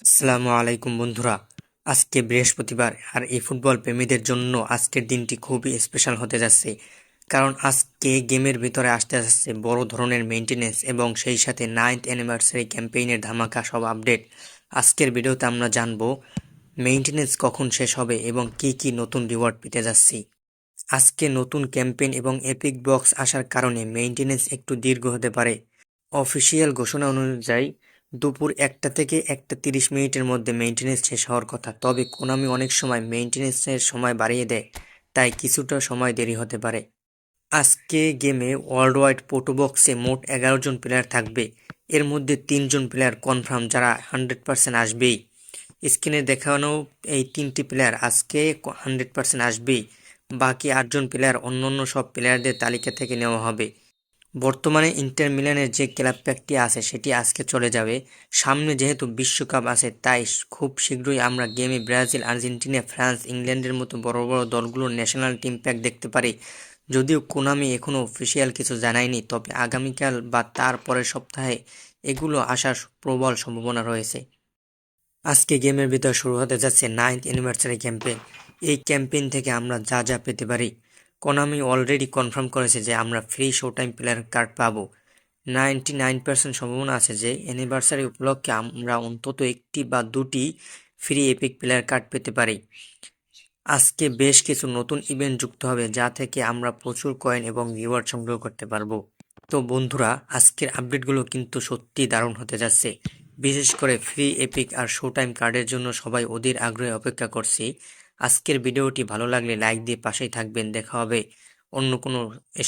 আসসালামু আলাইকুম বন্ধুরা। আজকে বৃহস্পতিবার আর এই ফুটবল প্রেমীদের জন্য আজকের দিনটি খুবই স্পেশাল হতে যাচ্ছে, কারণ আজকে গেমের ভিতরে আসতে যাচ্ছে বড় ধরনের মেইনটেনেন্স এবং সেই সাথে 9th অ্যানিভার্সারি ক্যাম্পেইনের ধামাকা সব আপডেট। আজকের ভিডিওতে আমরা জানবো মেইনটেনেন্স কখন শেষ হবে এবং কি কি নতুন রিওয়ার্ড পেতে যাচ্ছি। আজকে নতুন ক্যাম্পেইন এবং এপিক বক্স আসার কারণে মেইনটেনেন্স একটু দীর্ঘ হতে পারে। অফিসিয়াল ঘোষণা অনুযায়ী দুপুর 1টা থেকে 1টা 30 মিনিটের মধ্যে মেইনটেনেন্স শেষ হওয়ার কথা, তবে কোনামি অনেক সময় মেইনটেনেন্সের সময় বাড়িয়ে দেয়, তাই কিছুটা সময় দেরি হতে পারে। আজকে গেমে ওয়ার্ল্ড ওয়াইড পোটোবক্সে মোট 11 জন প্লেয়ার থাকবে। এর মধ্যে 3 জন প্লেয়ার কনফার্ম, যারা 100% আসবেই। স্ক্রিনে দেখানো এই 3টি প্লেয়ার আজকে 100% আসবেই। বাকি 8 জন প্লেয়ার অন্যান্য সব প্লেয়ারদের তালিকা থেকে নেওয়া হবে। বর্তমানে ইন্টার মিলানের যে ক্লাব প্যাকটি আছে সেটি আজকে চলে যাবে। সামনে যেহেতু বিশ্বকাপ আছে, তাই খুব শীঘ্রই আমরা গেমে ব্রাজিল, আর্জেন্টিনা, ফ্রান্স, ইংল্যান্ডের মতো বড় বড় দলগুলোর ন্যাশনাল টিম প্যাক দেখতে পারি। যদিও কোনামি এখনও অফিসিয়াল কিছু জানায়নি, তবে আগামীকাল বা তার পরের সপ্তাহে এগুলো আসার প্রবল সম্ভাবনা রয়েছে। আজকে গেমের ভিতর শুরু হতে যাচ্ছে 9th অ্যানিভার্সারি ক্যাম্পেইন। এই ক্যাম্পেইন থেকে আমরা যা যা পেতে পারি, কোনামি অলরেডি কনফার্ম করেছে যে আমরা free show time player card পাবো। 99% সম্ভাবনা আছে যে অ্যানিভার্সারি উপলক্ষে আমরা অন্তত একটি বা দুটি ফ্রি এপিক প্লেয়ার কার্ড পেতে পারি। আজকে বেশ কিছু নতুন ইভেন্ট যুক্ত হবে, যা থেকে আমরা প্রচুর কয়েন এবং রিওয়ার্ড সংগ্রহ করতে পারবো। তো বন্ধুরা, আজকের আপডেটগুলো কিন্তু সত্যি দারুণ হতে যাচ্ছে। বিশেষ করে ফ্রি এপিক আর শো টাইম কার্ডের জন্য সবাই অধীর আগ্রহে অপেক্ষা করছি। আজকের ভিডিওটি ভালো লাগলে লাইক দিয়ে পাশেই থাকবেন। দেখা হবে অন্য কোনো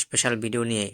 স্পেশাল ভিডিও নিয়ে।